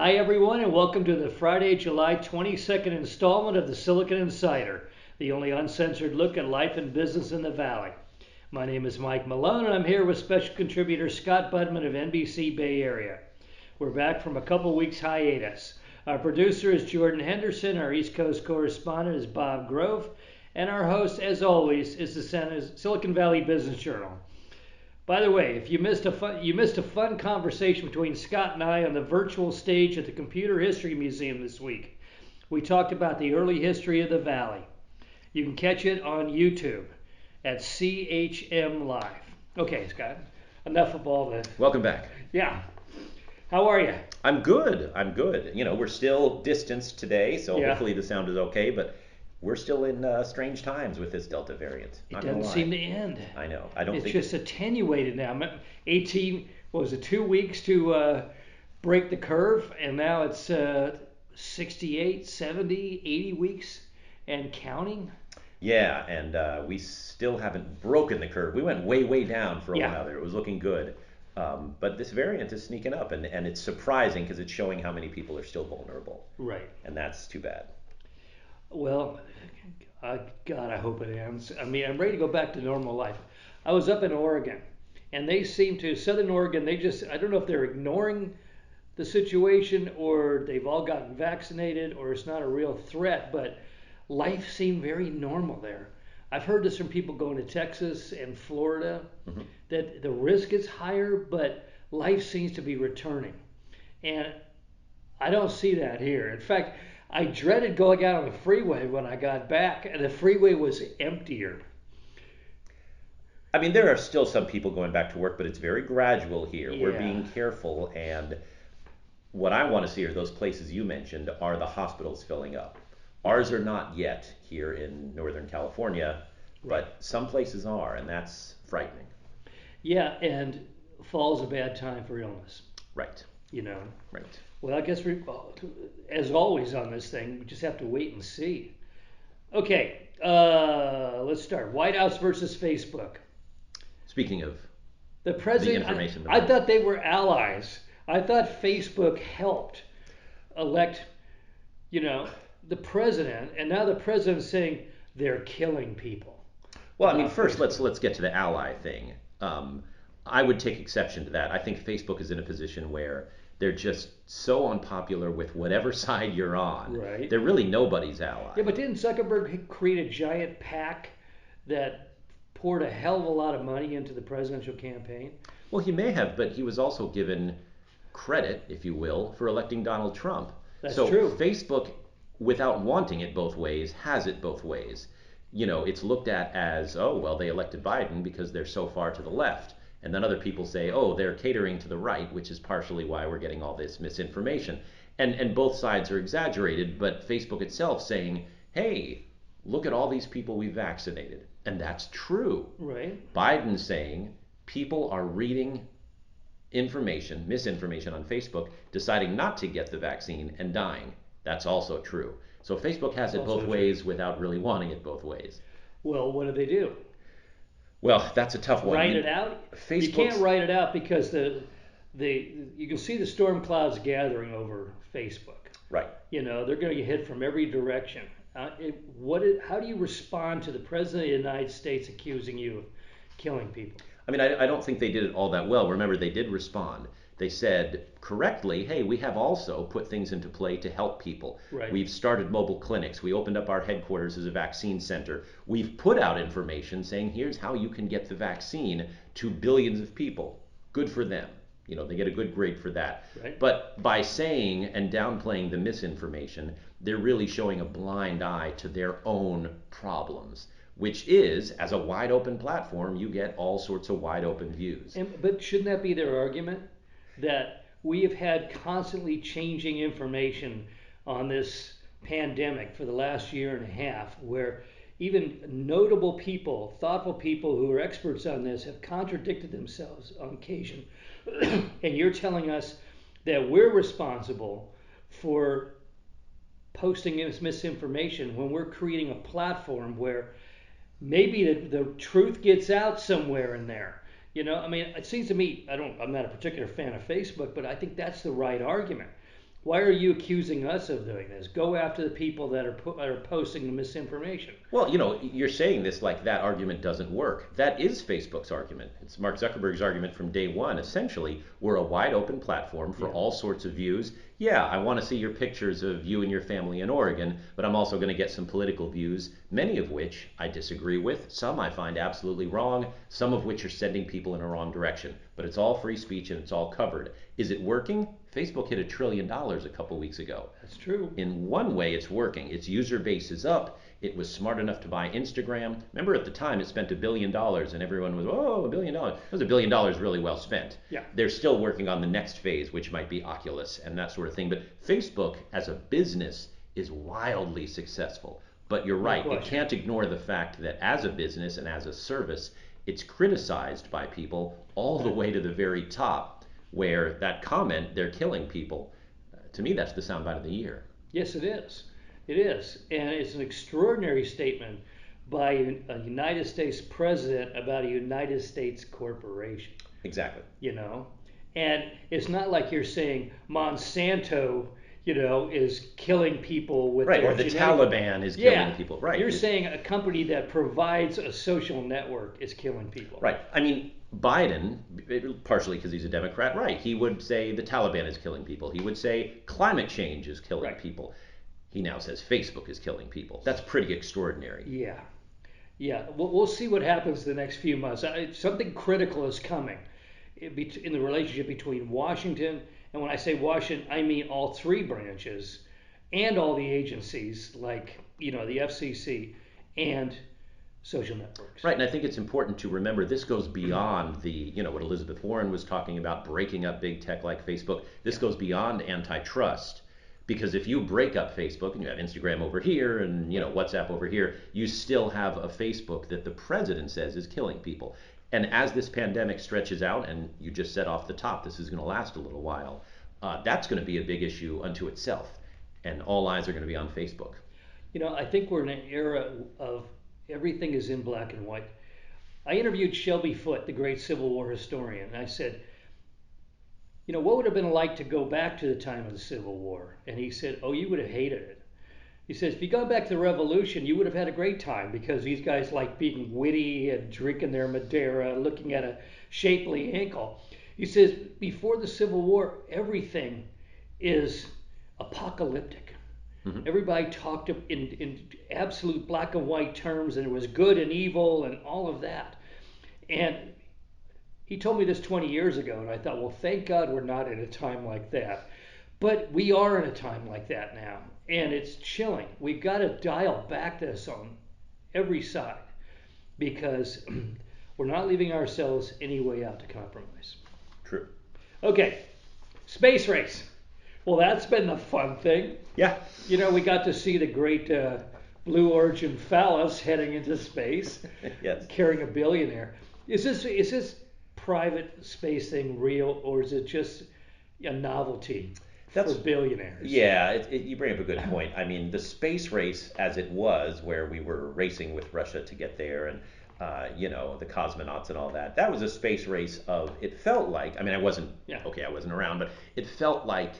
Hi, everyone, and welcome to the Friday, July 22nd installment of the Silicon Insider, the only uncensored look at life and business in the Valley. My name is Mike Malone, and I'm here with special contributor Scott Budman of NBC Bay Area. We're back from a couple weeks hiatus. Our producer is Jordan Henderson, our East Coast correspondent is Bob Grove, and our host, as always, is the Silicon Valley Business Journal. By the way, if you missed a fun conversation between Scott and I on the virtual stage at the Computer History Museum this week. We talked about the early history of the Valley. You can catch it on YouTube at CHM Live. Okay, Scott, enough of all this. Welcome back. Yeah. How are you? I'm good. You know, we're still distanced today, so Yeah. hopefully the sound is okay, but we're still in strange times with this Delta variant. It doesn't seem to end. I know. It's just attenuated now. 2 weeks to break the curve, and now it's 68, 70, 80 weeks and counting. Yeah, and we still haven't broken the curve. We went way, way down for a while there. It was looking good. But this variant is sneaking up, and it's surprising because it's showing how many people are still vulnerable. Right. And that's too bad. Well, God, I hope it ends. I mean, I'm ready to go back to normal life. I was up in Oregon, and they seem to, Southern Oregon, I don't know if they're ignoring the situation or they've all gotten vaccinated or it's not a real threat, but life seemed very normal there. I've heard this from people going to Texas and Florida, that the risk is higher, but life seems to be returning. And I don't see that here. In fact, I dreaded going out on the freeway when I got back, and the freeway was emptier. I mean, there are still some people going back to work, but it's very gradual here. Yeah. We're being careful, and what I want to see are those places you mentioned are the hospitals filling up. Ours are not yet here in Northern California, but some places are, and that's frightening. Yeah, and fall's a bad time for illness. Right. You know. Right. Well, I guess as always on this thing, we just have to wait and see. Okay, let's start. White House versus Facebook. Speaking of the president, the information, I thought they were allies. I thought Facebook helped elect, the president, and now the president's saying they're killing people. Well, I mean, first let's get to the ally thing. I would take exception to that. I think Facebook is in a position where they're just so unpopular with whatever side you're on. Right. They're really nobody's ally. Yeah, but didn't Zuckerberg create a giant PAC that poured a hell of a lot of money into the presidential campaign? Well, he may have, but he was also given credit, if you will, for electing Donald Trump. That's so true. Facebook, without wanting it both ways, has it both ways. You know, it's looked at as, oh, well, they elected Biden because they're so far to the left. And then other people say, oh, they're catering to the right, which is partially why we're getting all this misinformation. And both sides are exaggerated, but Facebook itself saying, hey, look at all these people we've vaccinated. And that's true. Right. Biden saying people are reading misinformation on Facebook, deciding not to get the vaccine and dying. That's also true. So Facebook has it both ways without really wanting it both ways. Well, what do? Well, that's a tough one. Write it out? You can't write it out because you can see the storm clouds gathering over Facebook. Right. You know, they're going to get hit from every direction. How do you respond to the president of the United States accusing you of killing people? I mean, I don't think they did it all that well. Remember, they did respond. They said correctly, hey, we have also put things into play to help people. Right. We've started mobile clinics. We opened up our headquarters as a vaccine center. We've put out information saying here's how you can get the vaccine to billions of people. Good for them. You know, they get a good grade for that. Right. But by saying and downplaying the misinformation, they're really showing a blind eye to their own problems, which is, as a wide open platform, you get all sorts of wide open views. But shouldn't that be their argument? That we have had constantly changing information on this pandemic for the last year and a half, where even notable people, thoughtful people who are experts on this have contradicted themselves on occasion. And you're telling us that we're responsible for posting this misinformation when we're creating a platform where maybe the truth gets out somewhere in there. You know, I mean, it seems to me, I'm not a particular fan of Facebook, but I think that's the right argument. Why are you accusing us of doing this? Go after the people that are posting the misinformation. Well, you're saying this like that argument doesn't work. That is Facebook's argument. It's Mark Zuckerberg's argument from day one. Essentially, we're a wide open platform for Yeah. all sorts of views. Yeah, I want to see your pictures of you and your family in Oregon, but I'm also going to get some political views, many of which I disagree with, some I find absolutely wrong, some of which are sending people in a wrong direction. But it's all free speech and it's all covered. Is it working? Facebook hit $1 trillion a couple weeks ago. That's true. In one way, it's working. Its user base is up. It was smart enough to buy Instagram. Remember at the time it spent $1 billion and everyone was, oh, $1 billion. It was $1 billion really well spent. Yeah. They're still working on the next phase, which might be Oculus and that sort of thing. But Facebook as a business is wildly successful. But you're right, it can't ignore the fact that as a business and as a service, it's criticized by people all the way to the very top, where that comment, they're killing people. To me, that's the soundbite of the year. Yes, it is. It is. And it's an extraordinary statement by a United States president about a United States corporation. Exactly. And it's not like you're saying Monsanto, is killing people with right, their or the genetic... Taliban is killing people. Right. You're saying a company that provides a social network is killing people. Right. I mean, Biden, partially because he's a Democrat, right, he would say the Taliban is killing people. He would say climate change is killing people. He now says Facebook is killing people. That's pretty extraordinary. Yeah. Yeah. We'll see what happens the next few months. Something critical is coming in the relationship between Washington, and when I say Washington, I mean all three branches and all the agencies like, the FCC and social networks. Right, and I think it's important to remember this goes beyond the, what Elizabeth Warren was talking about, breaking up big tech like Facebook. This goes beyond antitrust. Because if you break up Facebook and you have Instagram over here and WhatsApp over here, you still have a Facebook that the president says is killing people. And as this pandemic stretches out, and you just said off the top, this is going to last a little while, that's going to be a big issue unto itself. And all eyes are going to be on Facebook. I think we're in an era of everything is in black and white. I interviewed Shelby Foote, the great Civil War historian, and I said, what would it have been like to go back to the time of the Civil War? And he said, oh, you would have hated it. He says, if you go back to the Revolution, you would have had a great time because these guys like being witty and drinking their Madeira, looking at a shapely ankle. He says, before the Civil War, everything is apocalyptic. Mm-hmm. Everybody talked in absolute black and white terms, and it was good and evil and all of that. And he told me this 20 years ago, and I thought, well, thank God we're not in a time like that. But we are in a time like that now, and it's chilling. We've got to dial back this on every side because we're not leaving ourselves any way out to compromise. True. Okay, space race. Well, that's been the fun thing. Yeah. We got to see the great Blue Origin phallus heading into space, yes, carrying a billionaire. Is this private space thing real, or is it just a novelty for billionaires? Yeah, you bring up a good point. I mean, the space race as it was, where we were racing with Russia to get there and the cosmonauts and all that, that was a space race of, it felt like, I mean, I wasn't around, but it felt like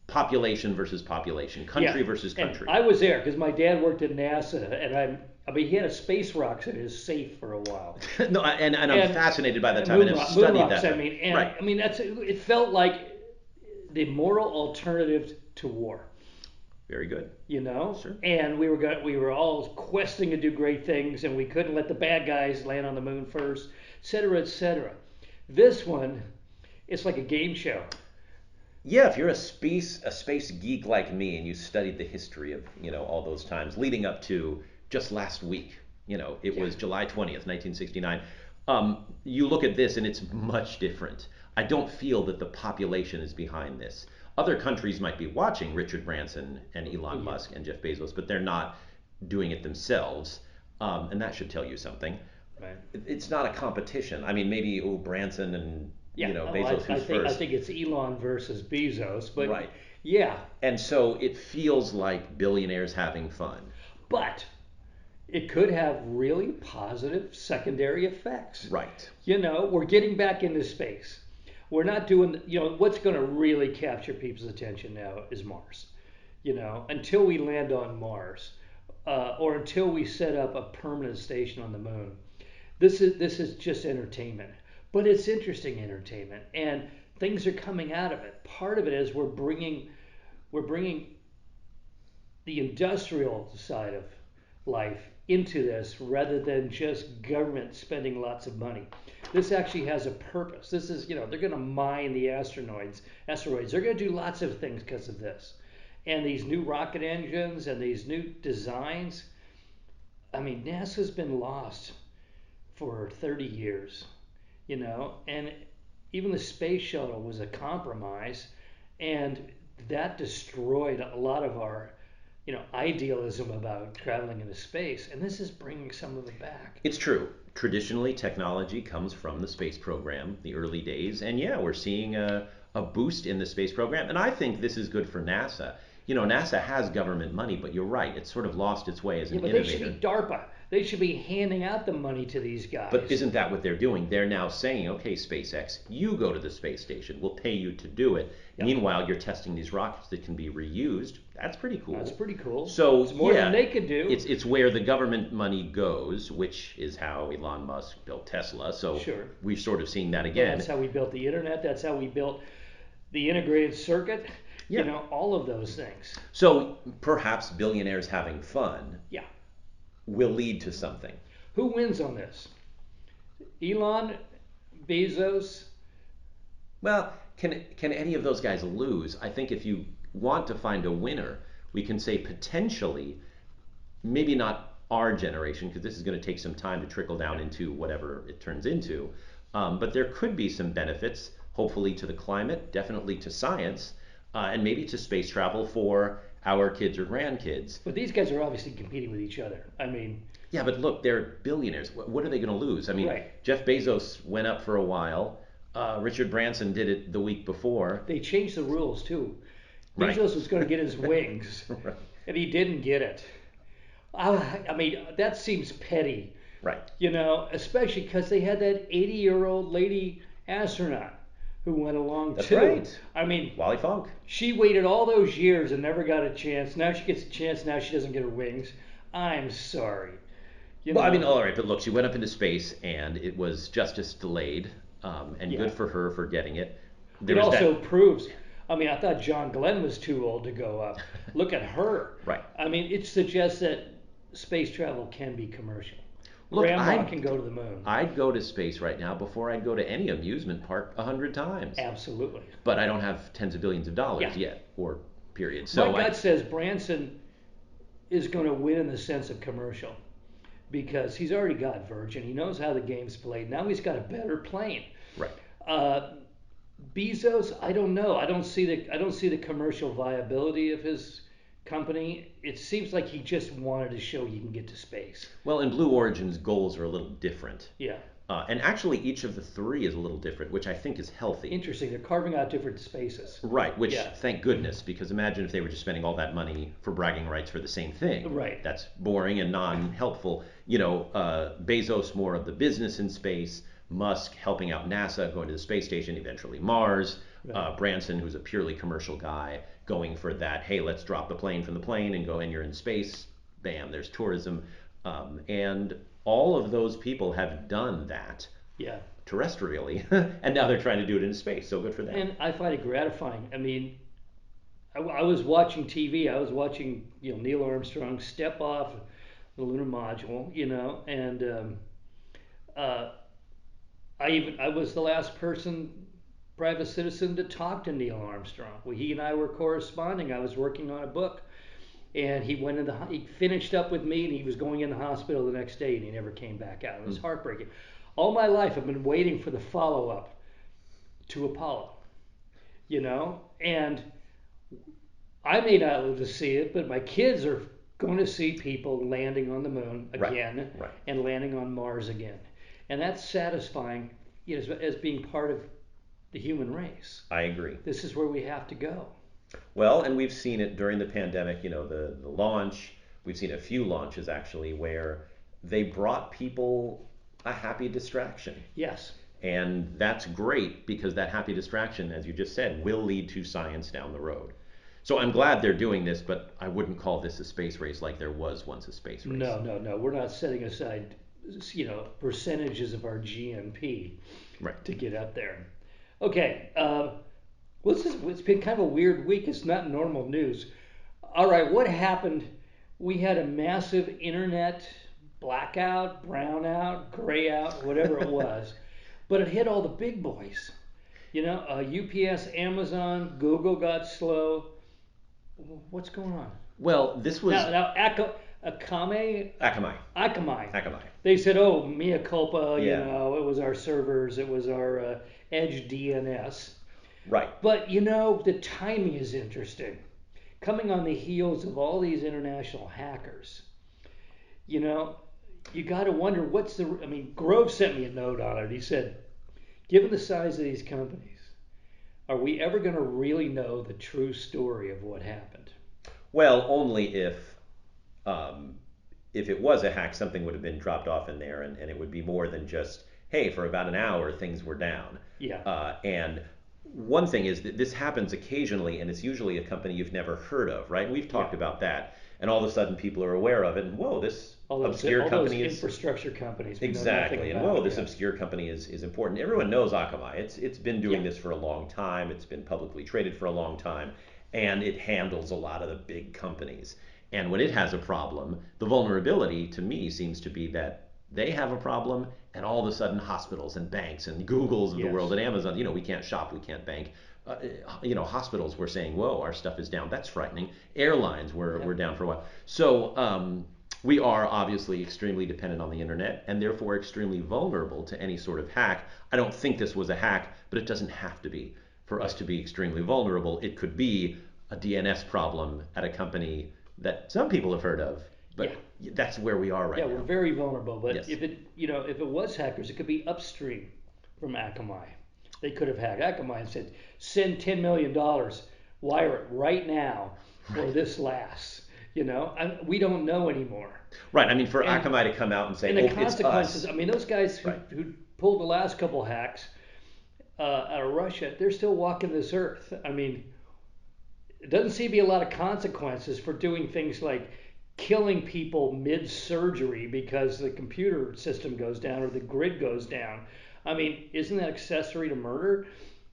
population versus population, country versus country. And I was there because my dad worked at NASA, and he had a space rocks in his safe for a while. No, and I'm fascinated by that time and have studied rocks, that. Right. I mean, it felt like the moral alternative to war. Very good. Sure. And we were all questing to do great things, and we couldn't let the bad guys land on the moon first, et cetera, et cetera. This one, it's like a game show. Yeah, if you're a space geek like me and you studied the history of all those times leading up to just last week, it was July 20th, 1969. You look at this and it's much different. I don't feel that the population is behind this. Other countries might be watching Richard Branson and Elon Musk and Jeff Bezos, but they're not doing it themselves, and that should tell you something. Right. It's not a competition. I mean, maybe Branson and Bezos first. I think it's Elon versus Bezos, but right. Yeah. And so it feels like billionaires having fun. But it could have really positive secondary effects. Right. We're getting back into space. We're not doing, what's going to really capture people's attention now is Mars. Until we land on Mars, or until we set up a permanent station on the moon, this is just entertainment. But it's interesting entertainment, and things are coming out of it. Part of it is we're bringing the industrial side of life into this rather than just government spending lots of money. This actually has a purpose. This is, they're going to mine the asteroids. They're going to do lots of things because of this. And these new rocket engines and these new designs. I mean, NASA's been lost for 30 years, and even the space shuttle was a compromise, and that destroyed a lot of our idealism about traveling into space, and this is bringing some of it back. It's true. Traditionally, technology comes from the space program, the early days, and yeah, we're seeing a boost in the space program, and I think this is good for NASA. NASA has government money, but you're right, it's sort of lost its way as an But innovator. they should be DARPA. They should be handing out the money to these guys. But isn't that what they're doing? They're now saying, okay, SpaceX, you go to the space station. We'll pay you to do it. Yep. Meanwhile, you're testing these rockets that can be reused. That's pretty cool. That's pretty cool. So it's more than they could do. It's where the government money goes, which is how Elon Musk built Tesla. So sure. We've sort of seen that again. Well, that's how we built the internet. That's how we built the integrated circuit. Yeah. All of those things. So perhaps billionaires having fun will lead to something. Who wins on this? Elon, Bezos? Well, can any of those guys lose? I think if you want to find a winner, we can say potentially, maybe not our generation, because this is going to take some time to trickle down into whatever it turns into, but there could be some benefits, hopefully to the climate, definitely to science, and maybe to space travel for our kids or grandkids. But these guys are obviously competing with each other. Yeah, but look, they're billionaires. What are they going to lose? Right. Jeff Bezos went up for a while. Richard Branson did it the week before. They changed the rules too. Right. Bezos was going to get his wings, right. And he didn't get it. That seems petty. Right. Especially because they had that 80-year-old lady astronaut who went along That's too. Right. Wally Funk. She waited all those years and never got a chance. Now she gets a chance. Now she doesn't get her wings. I'm sorry. All right, but look, she went up into space and it was justice delayed, and good for her for getting it. It also proves. I thought John Glenn was too old to go up. Look at her. Right. It suggests that space travel can be commercial. Look, Grandma can go to the moon. I'd go to space right now before I'd go to any amusement park 100 times. Absolutely. But I don't have tens of billions of dollars yet, or period. So my gut says Branson is going to win in the sense of commercial, because he's already got Virgin. He knows how the game's played. Now he's got a better plane. Right. Bezos, I don't know. I don't see the commercial viability of his company. It seems like he just wanted to show you can get to space. Well, and Blue Origin's goals are a little different. Yeah. And actually, each of the three is a little different, which I think is healthy. Interesting. They're carving out different spaces. Right, which, thank goodness, because imagine if they were just spending all that money for bragging rights for the same thing. Right. That's boring and non-helpful. Bezos more of the business in space, Musk helping out NASA, going to the space station, eventually Mars, right. Branson, who's a purely commercial guy, going for that, hey, let's drop the plane from the plane and go, and you're in space. Bam, there's tourism. And all of those people have done that terrestrially, and now they're trying to do it in space, so good for them. And I find it gratifying. I was watching TV. I was watching Neil Armstrong step off the lunar module, and I was the last private citizen to talk to Neil Armstrong. He and I were corresponding. I was working on a book. And he finished up with me, and he was going in the hospital the next day, and he never came back out. It was heartbreaking. All my life, I've been waiting for the follow-up to Apollo, and I may not live to see it, but my kids are going to see people landing on the moon again and landing on Mars again. And that's satisfying as being part of the human race. I agree. This is where we have to go. Well, and we've seen it during the pandemic, the launch. We've seen a few launches, actually, where they brought people a happy distraction. Yes. And that's great because that happy distraction, as you just said, will lead to science down the road. So I'm glad they're doing this, but I wouldn't call this a space race like there was once a space race. No, no, no. We're not setting aside, percentages of our GNP Right. to get up there. Okay. It's been kind of a weird week. It's not normal news. All right, what happened? We had a massive internet blackout, brownout, grayout, whatever it was, but it hit all the big boys. UPS, Amazon, Google got slow. What's going on? Well, this was Now, Akamai, Akamai. Akamai. Akamai. They said, "Oh, mea culpa." Yeah. It was our servers, it was our Edge DNS. Right. But the timing is interesting. Coming on the heels of all these international hackers, you got to wonder Grove sent me a note on it. He said, given the size of these companies, are we ever going to really know the true story of what happened? Well, only if it was a hack, something would have been dropped off in there, and it would be more than just, hey, for about an hour things were down. Yeah. And one thing is that this happens occasionally, and it's usually a company you've never heard of, right? And we've talked about that, and all of a sudden people are aware of it, and whoa, this obscure company those is infrastructure companies. exactly, and whoa, this obscure company is important. Everyone knows Akamai. It's been doing this for a long time. It's been publicly traded for a long time, and it handles a lot of the big companies. And when it has a problem, the vulnerability to me seems to be that they have a problem, and all of a sudden hospitals and banks and Googles of the world and Amazon, we can't shop, we can't bank. Hospitals were saying, whoa, our stuff is down. That's frightening. Airlines were down for a while. So we are obviously extremely dependent on the internet and therefore extremely vulnerable to any sort of hack. I don't think this was a hack, but it doesn't have to be for us to be extremely vulnerable. It could be a DNS problem at a company that some people have heard of, but that's where we are right now. Yeah, we're very vulnerable. But if it was hackers, it could be upstream from Akamai. They could have hacked Akamai and said, send $10 million, wire it right now, or this lasts. We don't know anymore. Right. I mean, for Akamai to come out and say, and the it's consequences. us. I mean, those guys who pulled the last couple hacks out of Russia, they're still walking this earth. I mean, it doesn't seem to be a lot of consequences for doing things like killing people mid-surgery because the computer system goes down or the grid goes down. I mean, isn't that accessory to murder?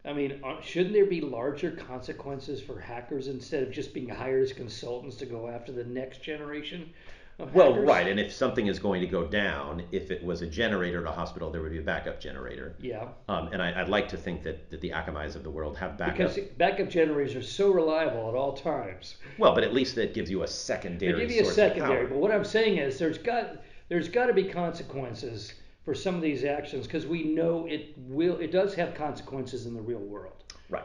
I mean, shouldn't there be larger consequences for hackers instead of just being hired as consultants to go after the next generation of hackers? Well, right. And if something is going to go down, if it was a generator at a hospital, there would be a backup generator. Yeah. And I'd like to think that the Akamais of the world have backup. Because backup generators are so reliable at all times. Well, but at least that gives you a secondary source of power. They give you a secondary. But what I'm saying is there's got to be consequences for some of these actions because we know it does have consequences in the real world. Right.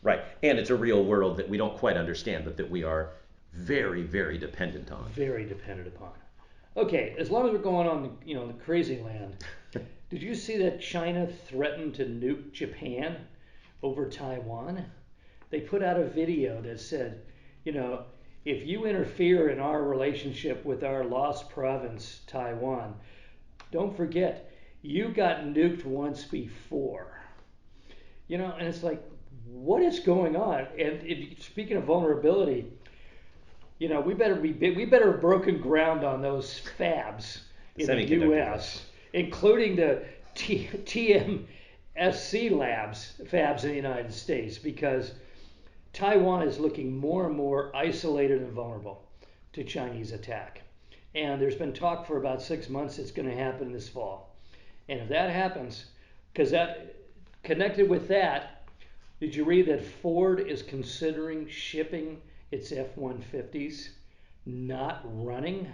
Right. And it's a real world that we don't quite understand, but that we are very, very dependent on. Very dependent upon. Okay, as long as we're going on, the crazy land. Did you see that China threatened to nuke Japan over Taiwan? They put out a video that said, if you interfere in our relationship with our lost province, Taiwan, don't forget, you got nuked once before. And it's like, what is going on? And speaking of vulnerability, we better have broken ground on those fabs in the U.S., including the TMSC fabs in the United States, because Taiwan is looking more and more isolated and vulnerable to Chinese attack. And there's been talk for about 6 months it's going to happen this fall. And if that happens, because that connected with that, did you read that Ford is considering shipping its F-150s not running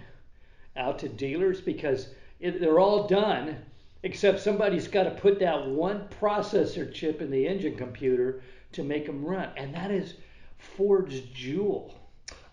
out to dealers because they're all done, except somebody's got to put that one processor chip in the engine computer to make them run. And that is Ford's jewel.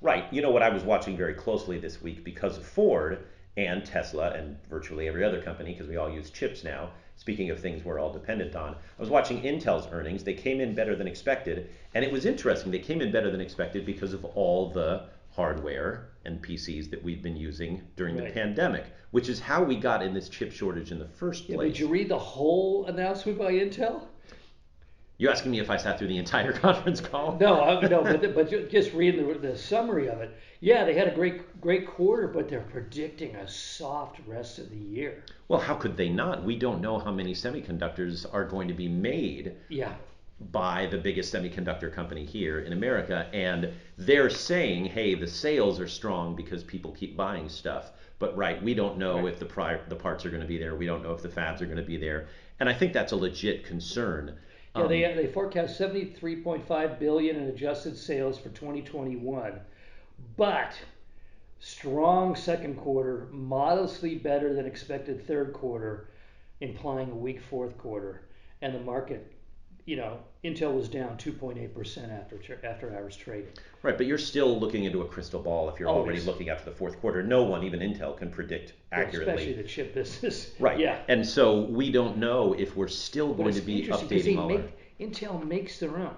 Right. What I was watching very closely this week because of Ford and Tesla and virtually every other company, because we all use chips now. Speaking of things we're all dependent on, I was watching Intel's earnings. They came in better than expected. And it was interesting. They came in better than expected because of all the hardware and PCs that we've been using during the Right. pandemic, which is how we got in this chip shortage in the first Yeah, but did place. you read the whole announcement by Intel? You asking me if I sat through the entire conference call? No, no, but just reading the summary of it, yeah, they had a great quarter, but they're predicting a soft rest of the year. Well, how could they not? We don't know how many semiconductors are going to be made Yeah, by the biggest semiconductor company here in America. And they're saying, hey, the sales are strong because people keep buying stuff. But right, we don't know right. if the parts are going to be there. We don't know if the fabs are going to be there. And I think that's a legit concern. Yeah, Um, they forecast 73.5 billion in adjusted sales for 2021, but strong second quarter, modestly better than expected third quarter, implying a weak fourth quarter, and the market, Intel was down 2.8% after hours trading. right, but you're still looking into a crystal ball if you're already Always. looking after the fourth quarter. No one, even Intel, can predict Well, especially accurately. the chip business. Right. Yeah, And so we don't know if we're still but going it's to be interesting because updating all our. Intel makes their own.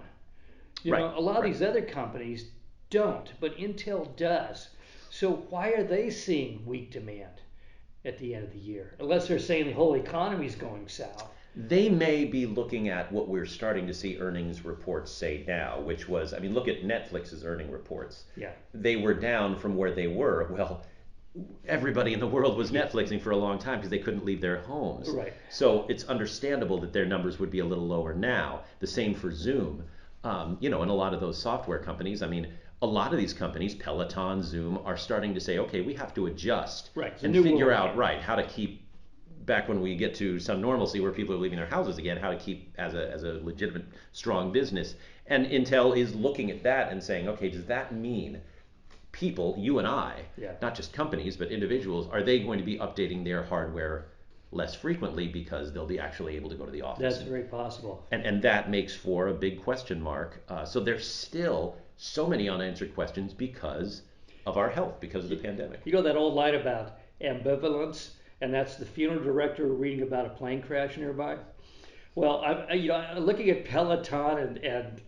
Right. A lot of Right. these other companies don't, but Intel does. So why are they seeing weak demand at the end of the year? Unless they're saying the whole economy's going south. They may be looking at what we're starting to see earnings reports say now, which was, I mean, look at Netflix's earning reports. Yeah. They were down from where they were. Well, everybody in the world was Yeah. Netflixing for a long time because they couldn't leave their homes. Right. So it's understandable that their numbers would be a little lower now. The same for Zoom. And a lot of those software companies, I mean, a lot of these companies, Peloton, Zoom, are starting to say, okay, we have to adjust Right. It's a and new figure world out, again. right, how to keep back when we get to some normalcy where people are leaving their houses again, how to keep as a legitimate, strong business. And Intel is looking at that and saying, okay, does that mean people, you and I, Yeah. not just companies, but individuals, are they going to be updating their hardware less frequently because they'll be actually able to go to the office? That's very possible. And that makes for a big question mark. So there's still so many unanswered questions because of our health, because of the pandemic. You know that old line about ambivalence, and that's the funeral director reading about a plane crash nearby. Well, I'm looking at Peloton and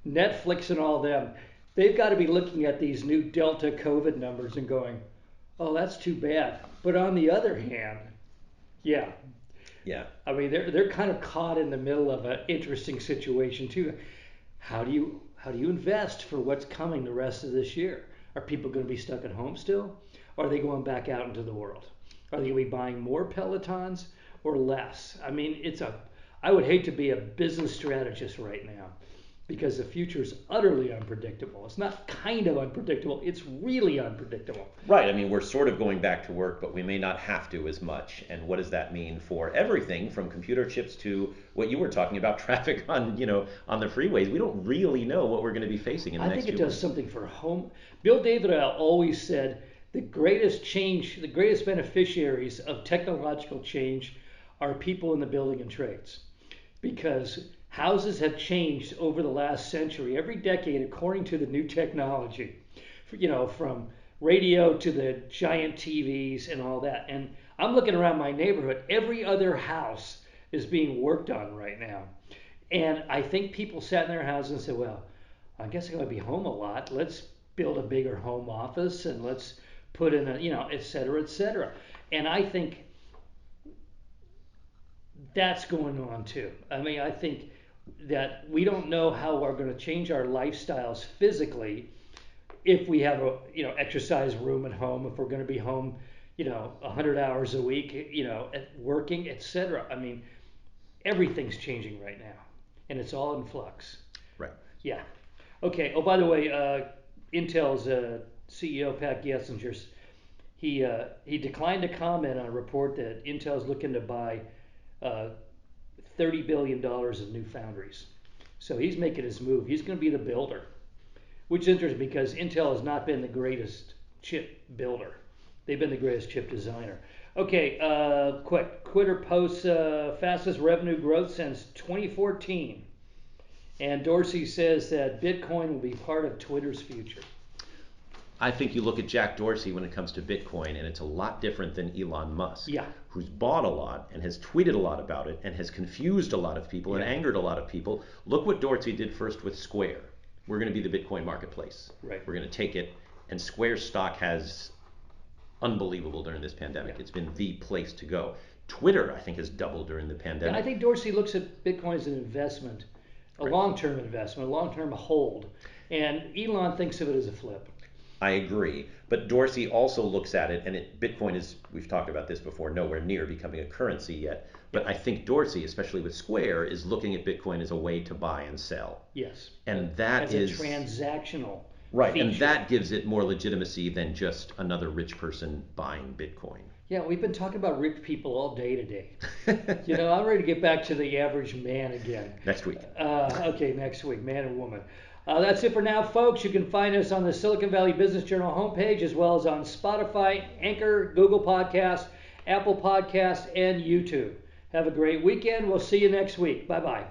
Netflix and all them. They've got to be looking at these new Delta COVID numbers and going, "Oh, that's too bad." But on the other hand, yeah, Yeah. I mean they're kind of caught in the middle of an interesting situation too. How do you invest for what's coming the rest of this year? Are people going to be stuck at home still? Or are they going back out into the world? Are they going to be buying more Pelotons or less? I mean, I would hate to be a business strategist right now because the future is utterly unpredictable. It's not kind of unpredictable, it's really unpredictable. Right. I mean, we're sort of going back to work, but we may not have to as much. And what does that mean for everything from computer chips to what you were talking about, traffic on the freeways? We don't really know what we're going to be facing in the I next think it few does months. something for home. Bill David always said the greatest change, the greatest beneficiaries of technological change are people in the building and trades. Because houses have changed over the last century, every decade, according to the new technology. From radio to the giant TVs and all that. And I'm looking around my neighborhood, every other house is being worked on right now. And I think people sat in their houses and said, well, I guess I'm going to be home a lot. Let's build a bigger home office and let's put in et cetera, et cetera. And I think that's going on too. I mean, I think that we don't know how we're going to change our lifestyles physically if we have a exercise room at home, if we're going to be home 100 hours a week, working, etc. I mean, everything's changing right now, and it's all in flux. Right. Yeah. Okay. Oh, by the way, Intel's CEO Pat Gelsinger, he declined to comment on a report that Intel's looking to buy $30 billion of new foundries. So he's making his move. He's going to be the builder, which is interesting because Intel has not been the greatest chip builder. They've been the greatest chip designer. Okay, quick. Twitter posts fastest revenue growth since 2014. And Dorsey says that Bitcoin will be part of Twitter's future. I think you look at Jack Dorsey when it comes to Bitcoin, and it's a lot different than Elon Musk, Yeah. who's bought a lot and has tweeted a lot about it and has confused a lot of people and Yeah. angered a lot of people. Look what Dorsey did first with Square. We're going to be the Bitcoin marketplace. Right. We're going to take it And Square stock has unbelievable during this pandemic. It's been the place to go. Twitter, I think, has doubled during the pandemic. Yeah, I think Dorsey looks at Bitcoin as an investment, a long-term investment, a long-term hold, and Elon thinks of it as a flip. I agree. But Dorsey also looks at it, and Bitcoin is, we've talked about this before, nowhere near becoming a currency yet. But I think Dorsey, especially with Square, is looking at Bitcoin as a way to buy and sell. Yes. And that as is a transactional right, feature. and that gives it more legitimacy than just another rich person buying Bitcoin. Yeah, we've been talking about rich people all day today. I'm ready to get back to the average man again. Next week. Okay, next week, man and woman. That's it for now, folks. You can find us on the Silicon Valley Business Journal homepage, as well as on Spotify, Anchor, Google Podcasts, Apple Podcasts, and YouTube. Have a great weekend. We'll see you next week. Bye-bye.